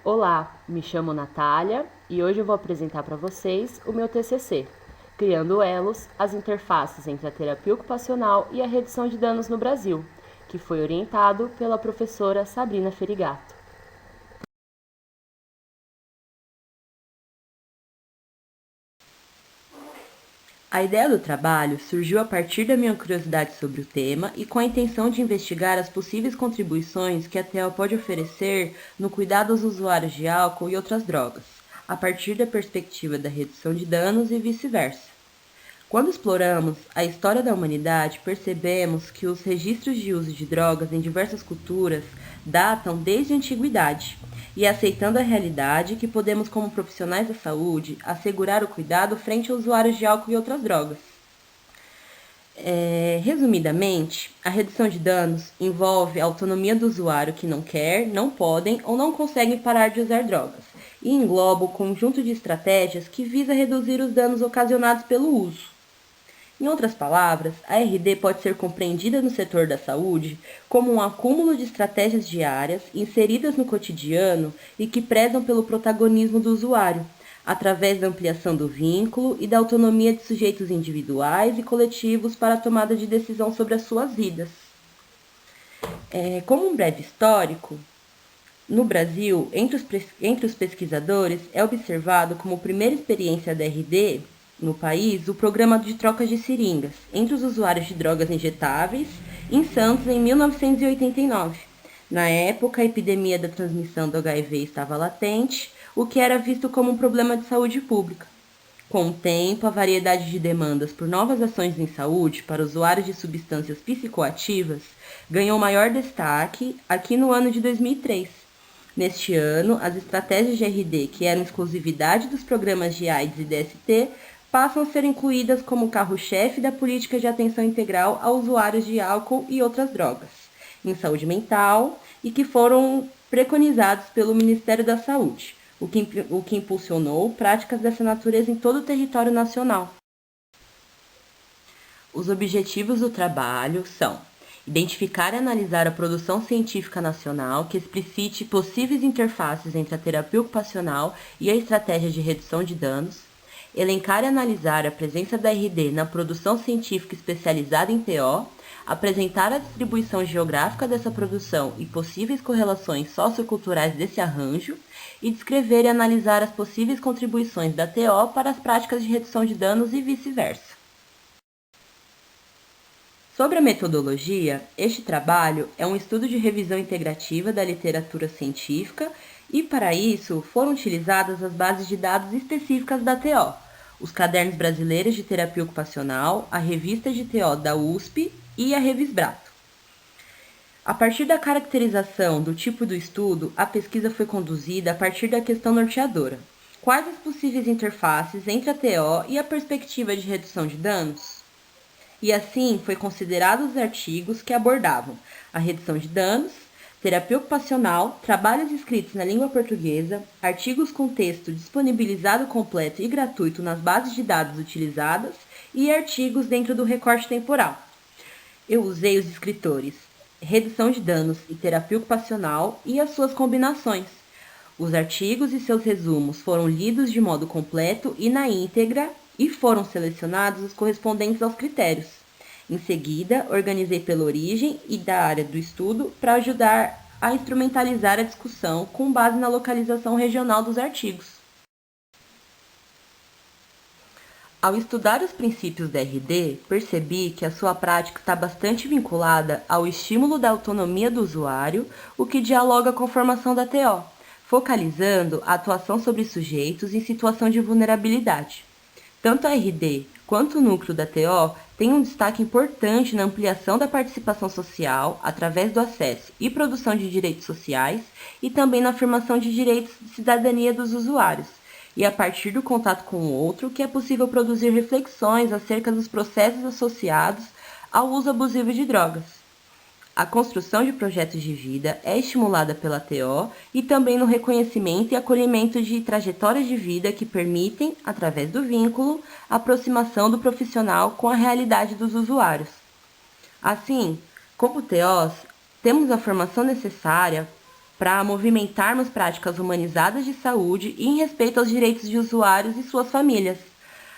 Olá, me chamo Natália e hoje eu vou apresentar para vocês o meu TCC, Criando Elos, as interfaces entre a terapia ocupacional e a redução de danos no Brasil, que foi orientado pela professora Sabrina Ferigato. A ideia do trabalho surgiu a partir da minha curiosidade sobre o tema e com a intenção de investigar as possíveis contribuições que a TEO pode oferecer no cuidado aos usuários de álcool e outras drogas, a partir da perspectiva da redução de danos e vice-versa. Quando exploramos a história da humanidade, percebemos que os registros de uso de drogas em diversas culturas datam desde a antiguidade, e aceitando a realidade que podemos, como profissionais da saúde, assegurar o cuidado frente a usuários de álcool e outras drogas. Resumidamente, a redução de danos envolve a autonomia do usuário que não quer, não podem ou não conseguem parar de usar drogas, e engloba o conjunto de estratégias que visa reduzir os danos ocasionados pelo uso. Em outras palavras, a RD pode ser compreendida no setor da saúde como um acúmulo de estratégias diárias inseridas no cotidiano e que prezam pelo protagonismo do usuário, através da ampliação do vínculo e da autonomia de sujeitos individuais e coletivos para a tomada de decisão sobre as suas vidas. Como um breve histórico, no Brasil, entre os pesquisadores, é observado como primeira experiência da RD no país o programa de troca de seringas entre os usuários de drogas injetáveis em Santos em 1989. Na época, a epidemia da transmissão do HIV estava latente, o que era visto como um problema de saúde pública. Com o tempo, a variedade de demandas por novas ações em saúde para usuários de substâncias psicoativas ganhou maior destaque aqui no ano de 2003. Neste ano, as estratégias de RD, que eram exclusividade dos programas de AIDS e DST, passam a ser incluídas como carro-chefe da política de atenção integral a usuários de álcool e outras drogas, em saúde mental, e que foram preconizados pelo Ministério da Saúde, o que impulsionou práticas dessa natureza em todo o território nacional. Os objetivos do trabalho são identificar e analisar a produção científica nacional que explicite possíveis interfaces entre a terapia ocupacional e a estratégia de redução de danos, elencar e analisar a presença da RD na produção científica especializada em TO, apresentar a distribuição geográfica dessa produção e possíveis correlações socioculturais desse arranjo, e descrever e analisar as possíveis contribuições da TO para as práticas de redução de danos e vice-versa. Sobre a metodologia, este trabalho é um estudo de revisão integrativa da literatura científica e, para isso, foram utilizadas as bases de dados específicas da TO, os cadernos brasileiros de terapia ocupacional, a revista de TO da USP e a Revisbrato. A partir da caracterização do tipo do estudo, a pesquisa foi conduzida a partir da questão norteadora. Quais as possíveis interfaces entre a TO e a perspectiva de redução de danos? E assim foi considerados os artigos que abordavam a redução de danos, terapia ocupacional, trabalhos escritos na língua portuguesa, artigos com texto disponibilizado completo e gratuito nas bases de dados utilizadas e artigos dentro do recorte temporal. Eu usei os escritores redução de danos e terapia ocupacional e as suas combinações. Os artigos e seus resumos foram lidos de modo completo e na íntegra e foram selecionados os correspondentes aos critérios. Em seguida, organizei pela origem e da área do estudo para ajudar a instrumentalizar a discussão com base na localização regional dos artigos. Ao estudar os princípios da RD, percebi que a sua prática está bastante vinculada ao estímulo da autonomia do usuário, o que dialoga com a formação da TO, focalizando a atuação sobre sujeitos em situação de vulnerabilidade. Tanto a RD quanto o núcleo da TO têm um destaque importante na ampliação da participação social através do acesso e produção de direitos sociais e também na afirmação de direitos de cidadania dos usuários, e a partir do contato com o outro que é possível produzir reflexões acerca dos processos associados ao uso abusivo de drogas. A construção de projetos de vida é estimulada pela TO e também no reconhecimento e acolhimento de trajetórias de vida que permitem, através do vínculo, a aproximação do profissional com a realidade dos usuários. Assim, como TOs, temos a formação necessária para movimentarmos práticas humanizadas de saúde e em respeito aos direitos de usuários e suas famílias.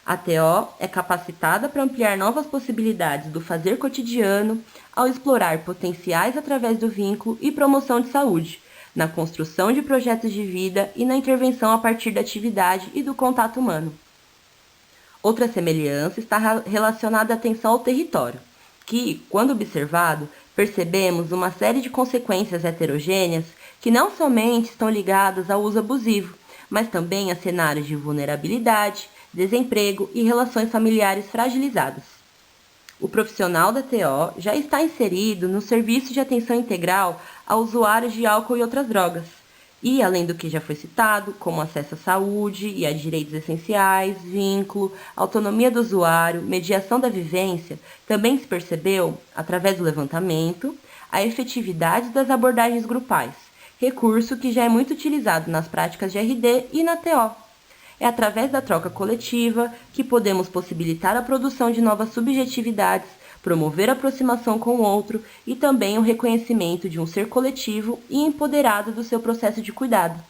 A TO é capacitada para ampliar novas possibilidades do fazer cotidiano ao explorar potenciais através do vínculo e promoção de saúde, na construção de projetos de vida e na intervenção a partir da atividade e do contato humano. Outra semelhança está relacionada à atenção ao território, que, quando observado, percebemos uma série de consequências heterogêneas que não somente estão ligadas ao uso abusivo, mas também a cenários de vulnerabilidade, desemprego e relações familiares fragilizadas. O profissional da TO já está inserido no serviço de atenção integral a usuários de álcool e outras drogas. E, além do que já foi citado, como acesso à saúde e a direitos essenciais, vínculo, autonomia do usuário, mediação da vivência, também se percebeu, através do levantamento, a efetividade das abordagens grupais, recurso que já é muito utilizado nas práticas de RD e na TO. É através da troca coletiva que podemos possibilitar a produção de novas subjetividades, promover a aproximação com o outro e também o reconhecimento de um ser coletivo e empoderado do seu processo de cuidado.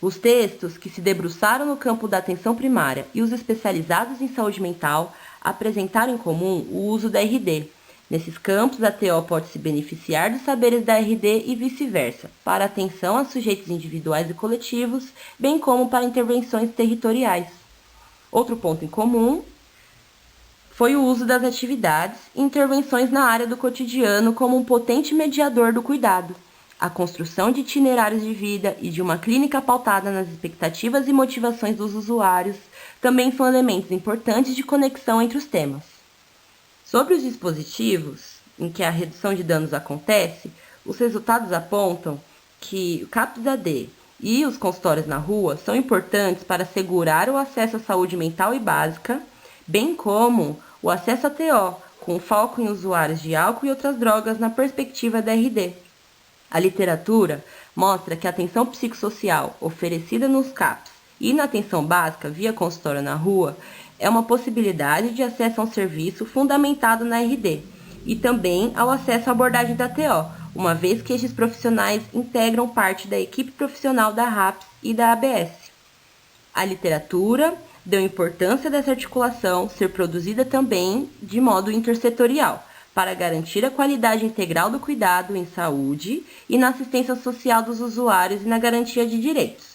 Os textos que se debruçaram no campo da atenção primária e os especializados em saúde mental apresentaram em comum o uso da RD. Nesses campos, a TO pode se beneficiar dos saberes da RD e vice-versa, para atenção a sujeitos individuais e coletivos, bem como para intervenções territoriais. Outro ponto em comum foi o uso das atividades e intervenções na área do cotidiano como um potente mediador do cuidado. A construção de itinerários de vida e de uma clínica pautada nas expectativas e motivações dos usuários também são elementos importantes de conexão entre os temas. Sobre os dispositivos em que a redução de danos acontece, os resultados apontam que o CAPS-AD e os consultórios na rua são importantes para assegurar o acesso à saúde mental e básica, bem como o acesso à TO, com foco em usuários de álcool e outras drogas na perspectiva da RD. A literatura mostra que a atenção psicossocial oferecida nos CAPs e na atenção básica via consultório na rua é uma possibilidade de acesso a um serviço fundamentado na RD e também ao acesso à abordagem da TO, uma vez que estes profissionais integram parte da equipe profissional da RAPS e da ABS. A literatura deu importância dessa articulação ser produzida também de modo intersetorial, para garantir a qualidade integral do cuidado em saúde e na assistência social dos usuários e na garantia de direitos.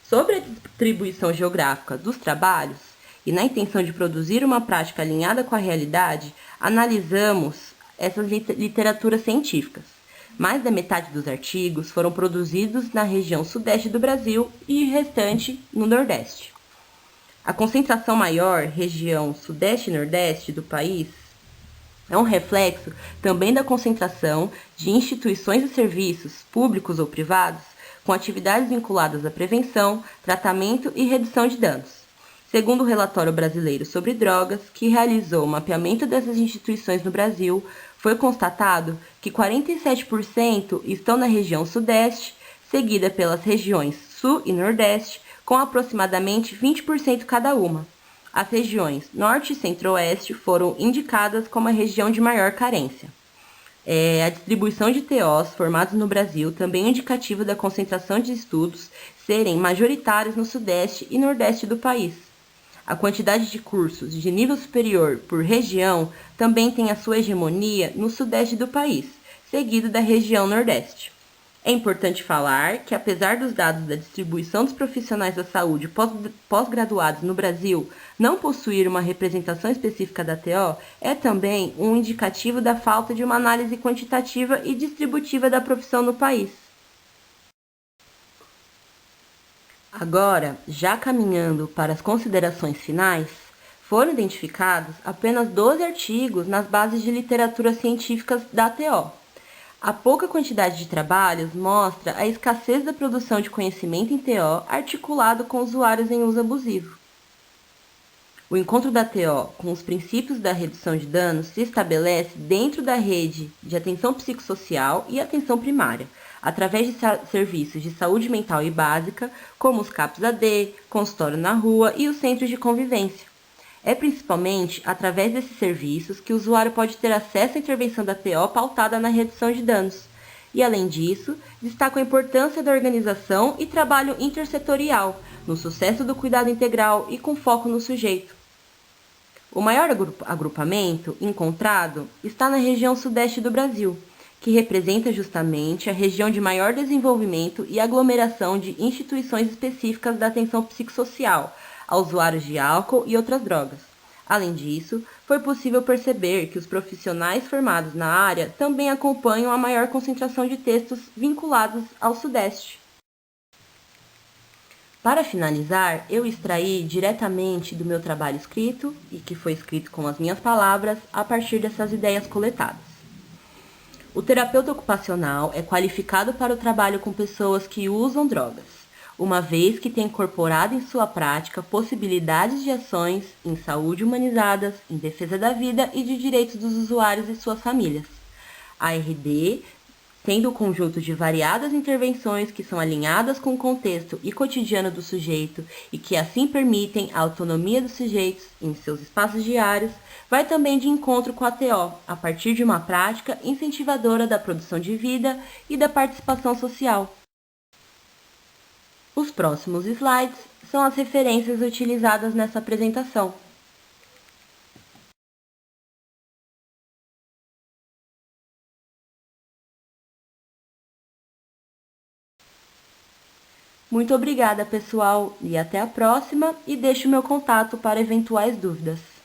Sobre a distribuição geográfica dos trabalhos e na intenção de produzir uma prática alinhada com a realidade, analisamos essas literaturas científicas. Mais da metade dos artigos foram produzidos na região sudeste do Brasil e o restante no Nordeste. A concentração maior, região sudeste e nordeste do país, é um reflexo também da concentração de instituições e serviços, públicos ou privados, com atividades vinculadas à prevenção, tratamento e redução de danos. Segundo o Relatório Brasileiro sobre Drogas, que realizou o mapeamento dessas instituições no Brasil, foi constatado que 47% estão na região sudeste, seguida pelas regiões sul e nordeste, com aproximadamente 20% cada uma. As regiões norte e centro-oeste foram indicadas como a região de maior carência. A distribuição de TOs formados no Brasil também é indicativa da concentração de estudos serem majoritários no sudeste e nordeste do país. A quantidade de cursos de nível superior por região também tem a sua hegemonia no sudeste do país, seguido da região nordeste. É importante falar que, apesar dos dados da distribuição dos profissionais da saúde pós-graduados no Brasil não possuir uma representação específica da TO, é também um indicativo da falta de uma análise quantitativa e distributiva da profissão no país. Agora, já caminhando para as considerações finais, foram identificados apenas 12 artigos nas bases de literatura científicas da TO. A pouca quantidade de trabalhos mostra a escassez da produção de conhecimento em TO articulado com usuários em uso abusivo. O encontro da TO com os princípios da redução de danos se estabelece dentro da rede de atenção psicossocial e atenção primária, através de serviços de saúde mental e básica, como os CAPS-AD, consultório na rua e os centros de convivência. É principalmente através desses serviços que o usuário pode ter acesso à intervenção da TO pautada na redução de danos. E, além disso, destaco a importância da organização e trabalho intersetorial no sucesso do cuidado integral e com foco no sujeito. O maior agrupamento encontrado está na região sudeste do Brasil, que representa justamente a região de maior desenvolvimento e aglomeração de instituições específicas da atenção psicossocial a usuários de álcool e outras drogas. Além disso, foi possível perceber que os profissionais formados na área também acompanham a maior concentração de textos vinculados ao Sudeste. Para finalizar, eu extraí diretamente do meu trabalho escrito, e que foi escrito com as minhas palavras, a partir dessas ideias coletadas. O terapeuta ocupacional é qualificado para o trabalho com pessoas que usam drogas, uma vez que tem incorporado em sua prática possibilidades de ações em saúde humanizadas, em defesa da vida e de direitos dos usuários e suas famílias. A RD, tendo o conjunto de variadas intervenções que são alinhadas com o contexto e cotidiano do sujeito e que assim permitem a autonomia dos sujeitos em seus espaços diários, vai também de encontro com a TO, a partir de uma prática incentivadora da produção de vida e da participação social. Os próximos slides são as referências utilizadas nessa apresentação. Muito obrigada, pessoal, e até a próxima, e deixo meu contato para eventuais dúvidas.